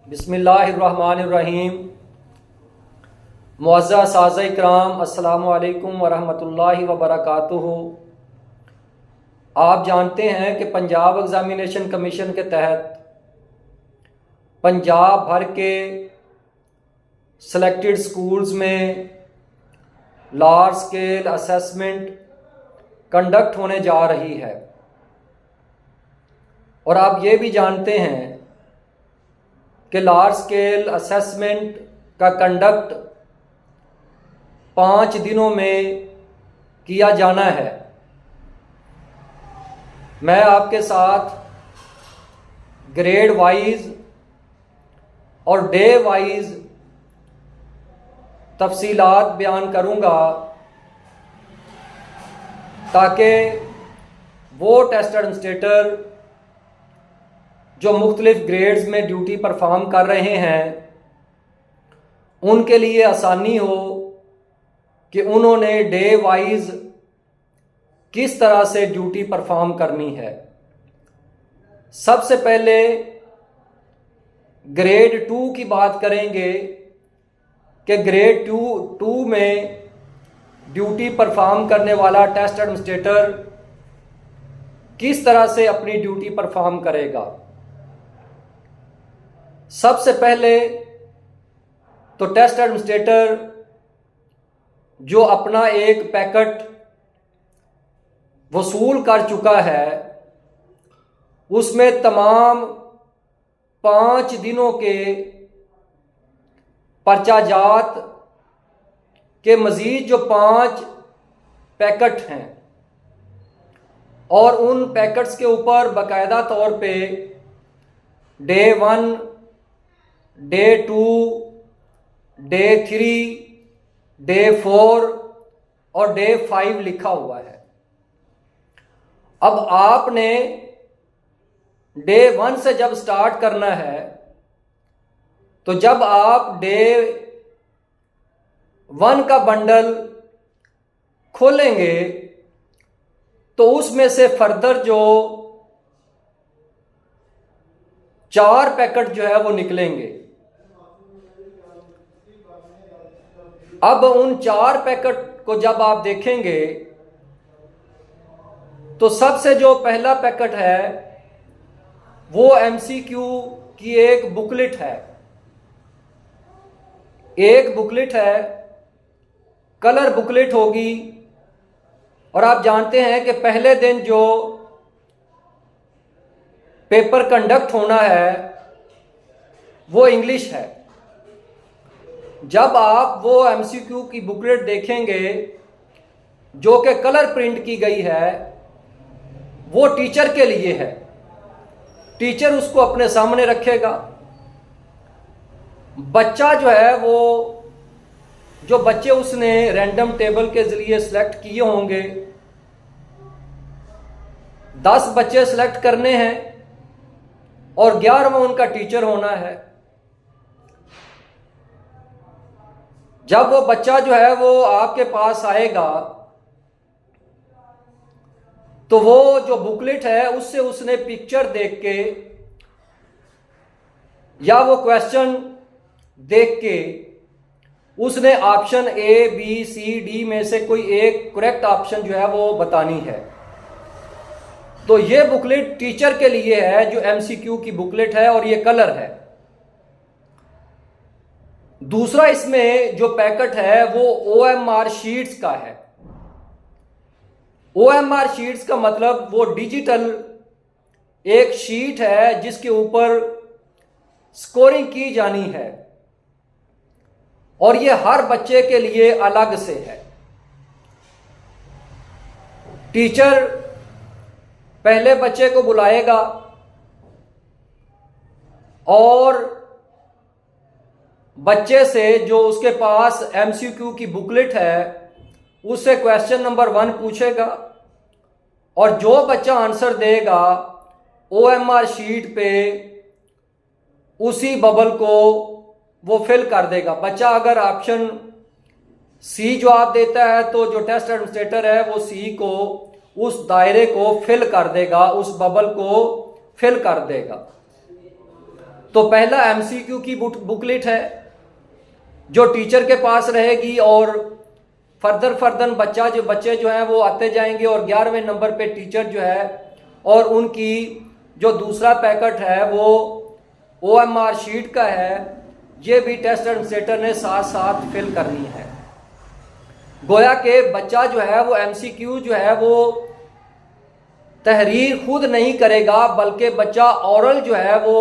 बिस्मिल्लाहिर्रहमानिर्रहीम। मुअज़्ज़ज़ साज़ा इकराम, अस्सलामु अलैकुम वरहमतुल्लाहि वबरकातुहू। आप जानते हैं कि पंजाब एग्ज़ामिनेशन कमीशन के तहत पंजाब भर के सेलेक्टेड स्कूल्स में लार्ज स्केल असेसमेंट कंडक्ट होने जा रही है। और आप ये भी जानते हैं कि लार्ज स्केल असेसमेंट का कंडक्ट 5 दिनों में किया जाना है। मैं आपके साथ ग्रेड वाइज और डे वाइज तफसीलात बयान करूंगा ताकि वो टेस्ट एडमिनिस्ट्रेटर जो मुख्तलिफ ग्रेड्स में ड्यूटी परफॉर्म कर रहे हैं उनके लिए आसानी हो कि उन्होंने डे वाइज किस तरह से ड्यूटी परफॉर्म करनी है। सबसे पहले ग्रेड 2 की बात करेंगे कि ग्रेड 2 में ड्यूटी परफॉर्म करने वाला टेस्ट एडमिनिस्ट्रेटर किस तरह से अपनी ड्यूटी परफॉर्म करेगा। सबसे पहले तो टेस्ट एडमिनिस्ट्रेटर जो अपना एक पैकेट वसूल कर चुका है उसमें तमाम 5 दिनों के पर्चाजात के मज़ीद जो 5 पैकेट हैं और उन पैकेट्स के ऊपर बाकायदा तौर पे डे 1, डे 2, डे 3, डे 4 और डे 5 लिखा हुआ है। अब आपने डे 1 से जब स्टार्ट करना है तो जब आप डे 1 का बंडल खोलेंगे तो उसमें से फर्दर जो 4 पैकेट जो है वो निकलेंगे। अब उन 4 पैकेट को जब आप देखेंगे तो सबसे जो पहला पैकेट है वो एमसीक्यू की एक बुकलेट है। एक बुकलेट है, कलर बुकलेट होगी। और आप जानते हैं कि पहले दिन जो पेपर कंडक्ट होना है वो इंग्लिश है। जब आप वो एमसीक्यू की बुकलेट देखेंगे जो कि कलर प्रिंट की गई है वो टीचर के लिए है। टीचर उसको अपने सामने रखेगा। बच्चा जो है वो जो बच्चे उसने रैंडम टेबल के जरिए सिलेक्ट किए होंगे 10 बच्चे सिलेक्ट करने हैं और 11वां उनका टीचर होना है। जब वो बच्चा जो है वो आपके पास आएगा तो वो जो बुकलेट है उससे उसने पिक्चर देख के या वो क्वेश्चन देख के उसने option A B C D में से कोई एक करेक्ट ऑप्शन जो है वो बतानी है। तो ये बुकलेट टीचर के लिए है जो एमसीक्यू की बुकलेट है और ये कलर है। दूसरा इसमें जो पैकेट है वो ओएमआर शीट्स का है। ओएमआर शीट्स का मतलब वो डिजिटल एक शीट है जिसके ऊपर स्कोरिंग की जानी है और ये हर बच्चे के लिए अलग से है। टीचर पहले बच्चे को बुलाएगा और बच्चे से जो उसके पास एमसीक्यू की बुकलेट है उससे क्वेश्चन नंबर 1 पूछेगा और जो बच्चा आंसर देगा ओएमआर शीट पे उसी बबल को वो फिल कर देगा। बच्चा अगर ऑप्शन सी जवाब देता है तो जो टेस्ट एडमिनिस्ट्रेटर है वो सी को उस दायरे को फिल कर देगा, उस बबल को फिल कर देगा। तो पहला एमसीक्यू की बुकलेट है जो टीचर के पास रहेगी और फर्दर बच्चे जो हैं वो आते जाएंगे और 11वें नंबर पे टीचर जो है और उनकी जो दूसरा पैकेट है वो OMR शीट का है, ये भी टेस्ट एडमिनिस्ट्रेटर ने साथ साथ फिल करनी है। गोया के बच्चा जो है वो MCQ जो है वो तहरीर खुद नहीं करेगा, बल्कि बच्चा ऑरल जो है वो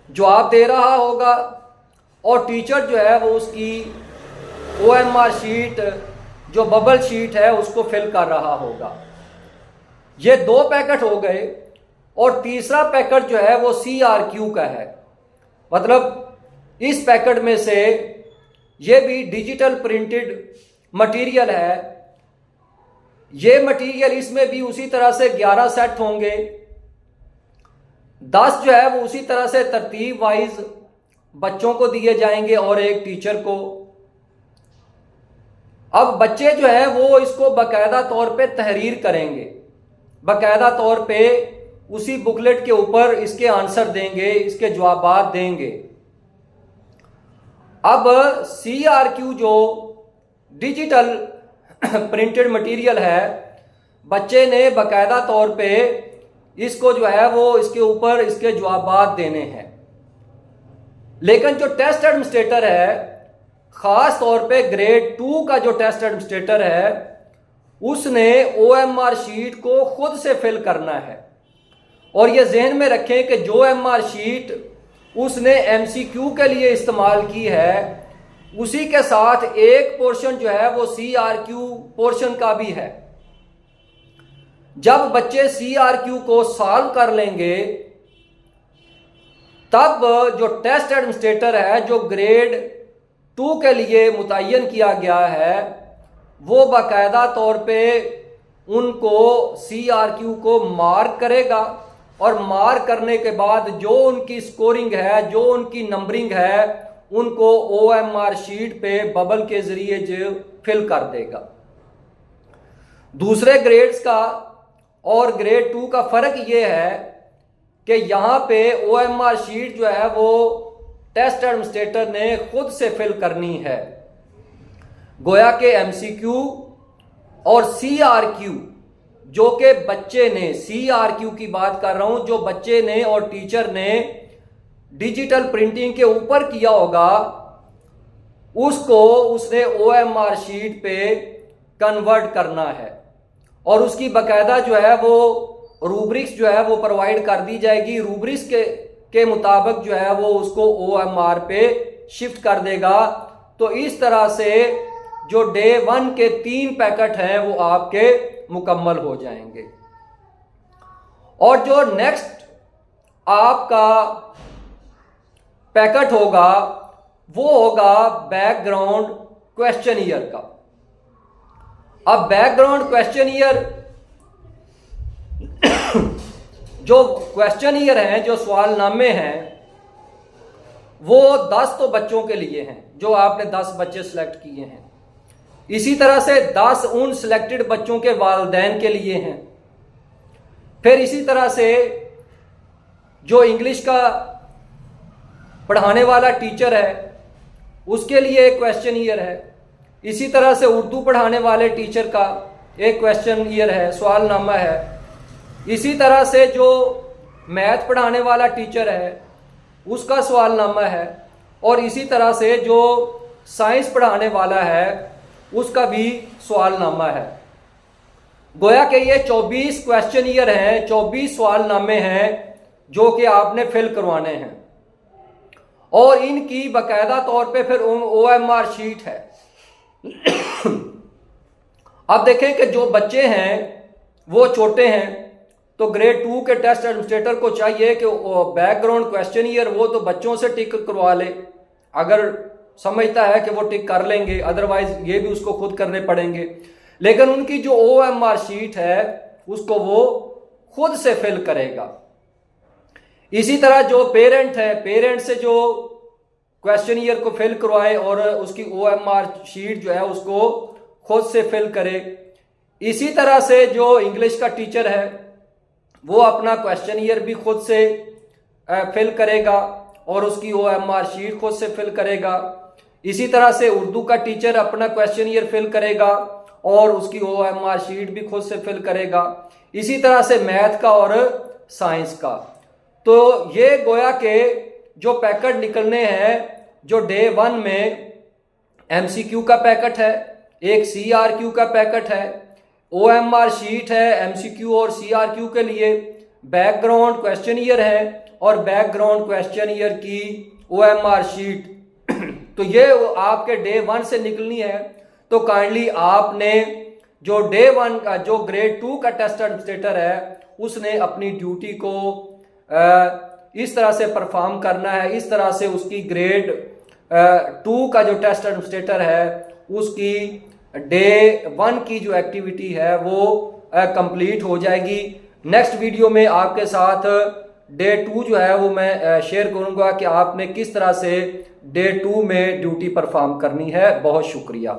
जवाब दे रहा होगा और टीचर जो है वो उसकी OMR शीट जो बबल शीट है उसको फिल कर रहा होगा। ये 2 पैकेट हो गए और तीसरा पैकेट जो है वो CRQ का है। मतलब इस पैकेट में से ये भी डिजिटल प्रिंटेड मटेरियल है। ये मटेरियल इसमें भी उसी तरह से 11 सेट होंगे। 10 जो है वो उसी तरह से तरतीब वाइज बच्चों को दिए जाएंगे और एक टीचर को। अब बच्चे जो है वो इसको बाकायदा तौर पे तहरीर करेंगे, बाकायदा तौर पे उसी बुकलेट के ऊपर इसके आंसर देंगे, इसके जवाब देंगे। अब CRQ जो डिजिटल प्रिंटेड मटेरियल है, बच्चे ने बाकायदा तौर पे इसको जो है वो इसके ऊपर इसके जवाब देने हैं। लेकिन जो टेस्ट एडमिनिस्ट्रेटर है, खास तौर पे ग्रेड 2 का जो टेस्ट एडमिनिस्ट्रेटर है, उसने OMR शीट को खुद से फिल करना है। और ये जहन में रखें कि जो MR शीट उसने MCQ के लिए इस्तेमाल की है, उसी के साथ एक पोर्शन जो है वो CRQ पोर्शन का भी है। जब बच्चे CRQ को सॉल्व कर लेंगे तब जो टेस्ट एडमिनिस्ट्रेटर है, जो ग्रेड 2 के लिए मुतय्यन किया गया है, वो बाकायदा तौर पे उनको CRQ को मार्क करेगा और मार्क करने के बाद जो उनकी स्कोरिंग है, जो उनकी नंबरिंग है, उनको OMR शीट पे बबल के जरिए जो फिल कर देगा। दूसरे ग्रेड्स का और ग्रेड 2 का फर्क ये है कि यहाँ पे OMR शीट जो है वो टेस्ट एडमिनिस्ट्रेटर ने खुद से फिल करनी है। गोया के MCQ और CRQ जो कि बच्चे ने, CRQ की बात कर रहा हूं, जो बच्चे ने और टीचर ने डिजिटल प्रिंटिंग के ऊपर किया होगा, उसको उसने OMR शीट पे कन्वर्ट करना है और उसकी बाकायदा जो है वो रूब्रिक्स जो है वो प्रोवाइड कर दी जाएगी। रूब्रिक्स के मुताबिक जो है वो उसको OMR पे शिफ्ट कर देगा। तो इस तरह से जो डे 1 के 3 पैकेट हैं वो आपके मुकम्मल हो जाएंगे। और जो नेक्स्ट आपका पैकेट होगा वो होगा बैकग्राउंड क्वेश्चनियर का। अब बैकग्राउंड क्वेश्चनियर जो क्वेश्चनियर हैं, जो सवालनामे हैं, वो 10 तो बच्चों के लिए हैं जो आपने 10 बच्चे सिलेक्ट किए हैं। इसी तरह से 10 उन सिलेक्टेड बच्चों के वालिदैन के लिए हैं। फिर इसी तरह से जो इंग्लिश का पढ़ाने वाला टीचर है उसके लिए एक क्वेश्चनियर है। इसी तरह से उर्दू पढ़ाने वाले टीचर का एक क्वेश्चनियर है, सवालनामा है। इसी तरह से जो मैथ पढ़ाने वाला टीचर है उसका सवालनामा है। और इसी तरह से जो साइंस पढ़ाने वाला है उसका भी सवालनामा है। गोया के ये 24 क्वेश्चनियर हैं, 24 सवालनामे हैं जो कि आपने फिल करवाने हैं और इनकी बाकायदा तौर पे फिर OMR शीट है। अब देखें कि जो बच्चे हैं वो छोटे हैं, तो ग्रेड 2 के टेस्ट एडमिनिस्ट्रेटर को चाहिए कि बैकग्राउंड क्वेश्चनियर वो तो बच्चों से टिक करवा ले, अगर समझता है कि वो टिक कर लेंगे, अदरवाइज ये भी उसको खुद करने पड़ेंगे। लेकिन उनकी जो OMR शीट है उसको वो खुद से फिल करेगा। इसी तरह जो पेरेंट है, पेरेंट से जो क्वेश्चनियर को फिल करवाए और उसकी OMR शीट जो है उसको खुद से फिल करे। इसी तरह से जो इंग्लिश का टीचर है वो अपना क्वेश्चनियर भी खुद से फिल करेगा और उसकी OMR शीट खुद से फिल करेगा। इसी तरह से उर्दू का टीचर अपना क्वेश्चन ईयर फिल करेगा और उसकी OMR शीट भी खुद से फिल करेगा। इसी तरह से मैथ का और साइंस का। तो ये गोया के जो पैकेट निकलने हैं, जो डे 1 में MCQ का पैकेट है, एक CRQ का पैकेट है, OMR शीट है MCQ और CRQ के लिए, बैकग्राउंड क्वेश्चन ईयर है और बैकग्राउंड क्वेश्चन ईयर की OMR शीट। तो ये आपके डे 1 से निकलनी है। तो काइंडली आपने जो डे 1 का जो ग्रेड 2 का टेस्ट एडमिनिस्ट्रेटर है उसने अपनी ड्यूटी को इस तरह से परफॉर्म करना है, इस तरह से उसकी ग्रेड 2 का जो टेस्ट एडमिनिस्ट्रेटर है उसकी डे 1 की जो एक्टिविटी है वो कंप्लीट हो जाएगी। नेक्स्ट वीडियो में आपके साथ डे 2 जो है वो मैं शेयर करूंगा कि आपने किस तरह से डे 2 में ड्यूटी परफॉर्म करनी है। बहुत शुक्रिया।